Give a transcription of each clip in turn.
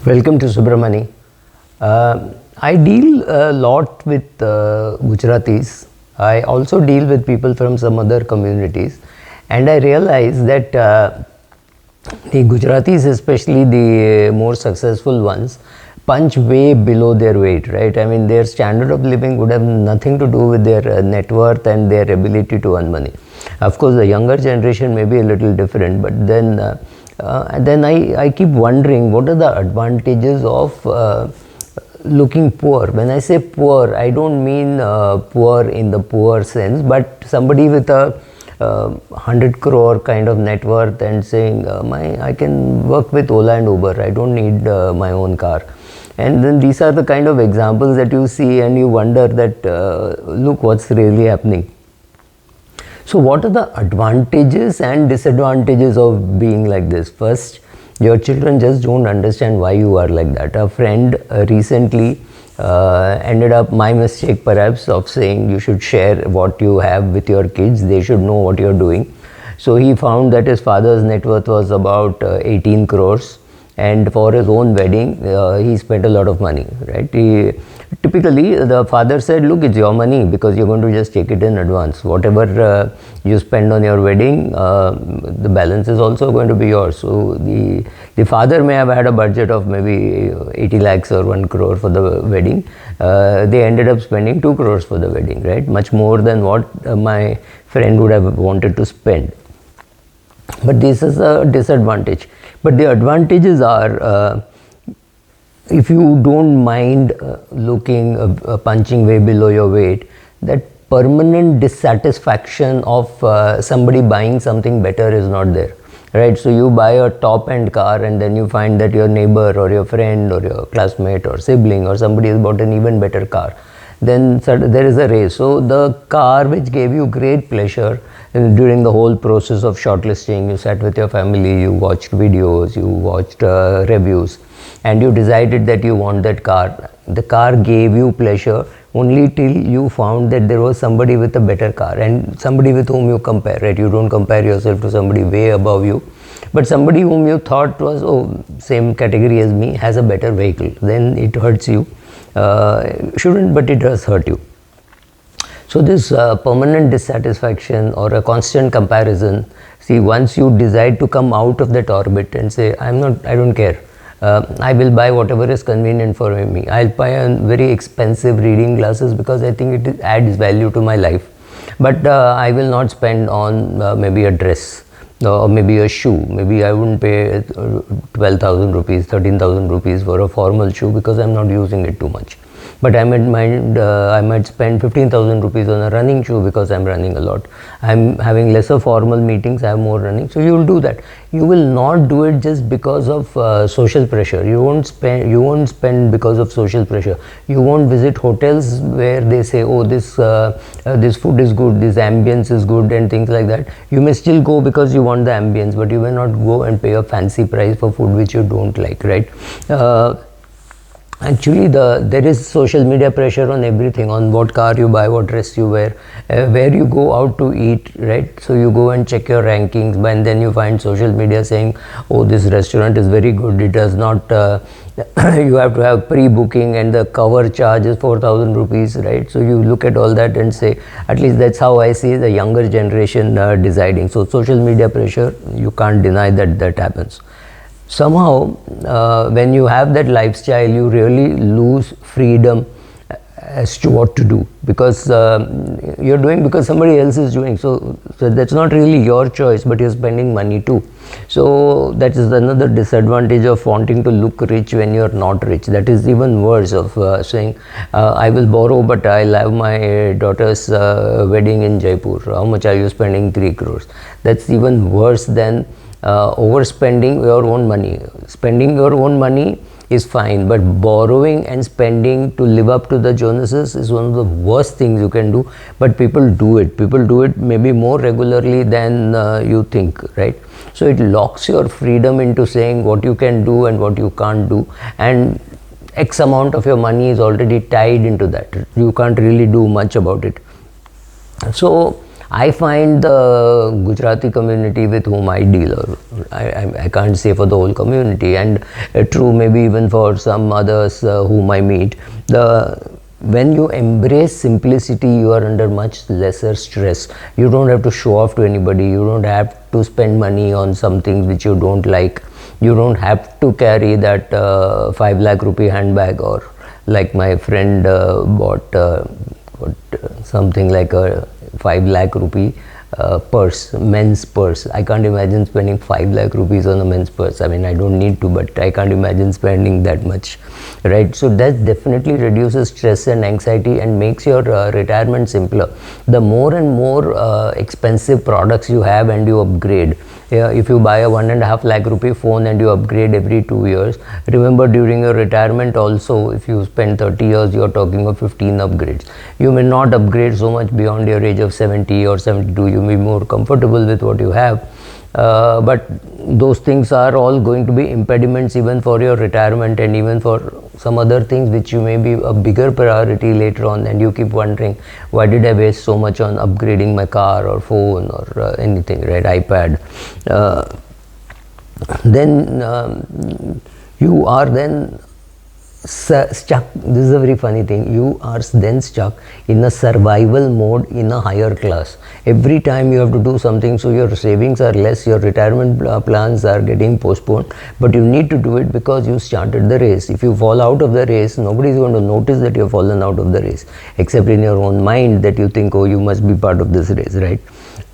Welcome to Subramani. I deal a lot with Gujaratis. I also deal with people from some other communities, and I realize that the Gujaratis, especially the more successful ones, punch way below their weight, right? I mean, their standard of living would have nothing to do with their net worth and their ability to earn money. Of course, the younger generation may be a little different, but then I keep wondering what are the advantages of looking poor. When I say poor, I don't mean poor in the poor sense, but somebody with a 100 crore kind of net worth and saying I can work with Ola and Uber, I don't need my own car. And then these are the kind of examples that you see and you wonder that look what's really happening. So what are the advantages and disadvantages of being like this? First, your children just don't understand why you are like that. A friend recently ended up, my mistake perhaps, of saying you should share what you have with your kids. They should know what you're doing. So he found that his father's net worth was about 18 crores. And for his own wedding, he spent a lot of money, right? Typically, the father said, look, it's your money because you're going to just take it in advance. Whatever you spend on your wedding, the balance is also going to be yours. So the father may have had a budget of maybe 80 lakhs or 1 crore for the wedding. They ended up spending 2 crores for the wedding, right? Much more than what my friend would have wanted to spend. But this is a disadvantage. But the advantages are, if you don't mind punching way below your weight, that permanent dissatisfaction of somebody buying something better is not there, right? So you buy a top-end car and then you find that your neighbor or your friend or your classmate or sibling or somebody has bought an even better car. Then there is a race. So the car which gave you great pleasure during the whole process of shortlisting, you sat with your family, you watched videos, you watched reviews, and you decided that you want that car. The car gave you pleasure only till you found that there was somebody with a better car and somebody with whom you compare, right? You don't compare yourself to somebody way above you, but somebody whom you thought was, oh, same category as me, has a better vehicle. Then it hurts you. Shouldn't, but it does hurt you. So this permanent dissatisfaction or a constant comparison, see, once you decide to come out of that orbit and say, I don't care, I will buy whatever is convenient for me. I'll buy a very expensive reading glasses because I think it adds value to my life. But I will not spend on maybe a dress or maybe a shoe. Maybe I wouldn't pay 12,000 rupees, 13,000 rupees for a formal shoe because I'm not using it too much. But I might spend 15,000 rupees on a running shoe because I'm running a lot. I'm having lesser formal meetings, I have more running. So you will do that. You will not do it just because of social pressure. You won't spend because of social pressure. You won't visit hotels where they say, oh, this food is good, this ambience is good and things like that. You may still go because you want the ambience, but you will not go and pay a fancy price for food which you don't like, right? Actually, there is social media pressure on everything, on what car you buy, what dress you wear, where you go out to eat, right? So you go and check your rankings, and then you find social media saying, oh, this restaurant is very good, it does not, you have to have pre-booking and the cover charge is 4,000 rupees, right? So you look at all that and say, at least that's how I see the younger generation deciding. So social media pressure, you can't deny that happens. Somehow, when you have that lifestyle, you really lose freedom as to what to do because you're doing because somebody else is doing. So that's not really your choice, but you're spending money too. So that is another disadvantage of wanting to look rich when you're not rich. That is even worse of saying, I will borrow, but I'll have my daughter's wedding in Jaipur. How much are you spending? 3 crores. That's even worse than overspending your own money. Spending your own money is fine, but borrowing and spending to live up to the Jonases is one of the worst things you can do. But people do it. People do it maybe more regularly than you think, right? So it locks your freedom into saying what you can do and what you can't do, and X amount of your money is already tied into that. You can't really do much about it. So I find the Gujarati community with whom I deal, or I can't say for the whole community, and true maybe even for some others whom I meet, when you embrace simplicity, you are under much lesser stress. You don't have to show off to anybody. You don't have to spend money on something which you don't like. You don't have to carry that 5 lakh rupee handbag, or like my friend bought something like a 5 lakh rupee purse, men's purse. I can't imagine spending 5 lakh rupees on a men's purse. I mean, I don't need to, but I can't imagine spending that much, right? So that definitely reduces stress and anxiety and makes your retirement simpler. The more and more expensive products you have and you upgrade, if you buy a 1.5 lakh rupee phone and you upgrade every 2 years, remember during your retirement also, if you spend 30 years, you are talking of 15 upgrades. You may not upgrade so much beyond your age of 70 or 72. You may be more comfortable with what you have. But those things are all going to be impediments even for your retirement, and even for some other things which you may be a bigger priority later on, and you keep wondering, why did I waste so much on upgrading my car or phone or anything, right? iPad. Then you are then stuck. This is a very funny thing. You are then stuck in a survival mode in a higher class. Every time you have to do something, so your savings are less, your retirement plans are getting postponed, but you need to do it because you started the race. If you fall out of the race, nobody is going to notice that you have fallen out of the race, except in your own mind that you think, oh, you must be part of this race, right?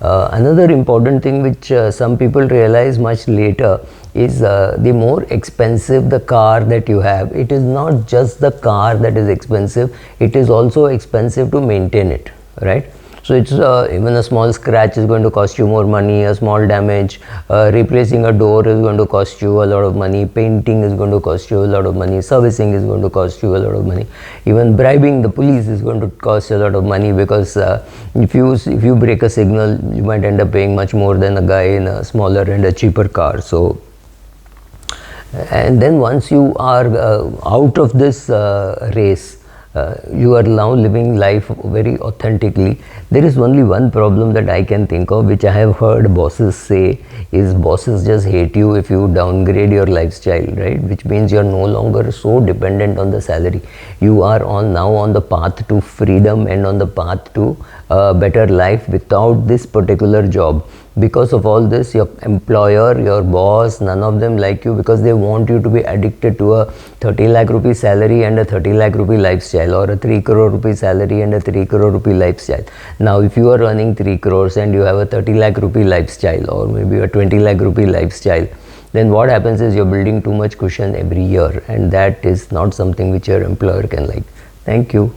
Another important thing which some people realize much later is the more expensive the car that you have, it is not just the car that is expensive, it is also expensive to maintain it, right? So it's even a small scratch is going to cost you more money, a small damage, replacing a door is going to cost you a lot of money, painting is going to cost you a lot of money, servicing is going to cost you a lot of money, even bribing the police is going to cost you a lot of money, because if you break a signal, you might end up paying much more than a guy in a smaller and a cheaper car. So, and then once you are out of this race, you are now living life very authentically. There is only one problem that I can think of, which I have heard bosses say, is bosses just hate you if you downgrade your lifestyle, right? Which means you are no longer so dependent on the salary. You are now on the path to freedom and on the path to better life without this particular job. Because of all this, your employer, your boss, none of them like you, because they want you to be addicted to a 30 lakh rupee salary and a 30 lakh rupee lifestyle, or a 3 crore rupee salary and a 3 crore rupee lifestyle. Now, if you are earning 3 crores and you have a 30 lakh rupee lifestyle, or maybe a 20 lakh rupee lifestyle, then what happens is you're building too much cushion every year, and that is not something which your employer can like. Thank you.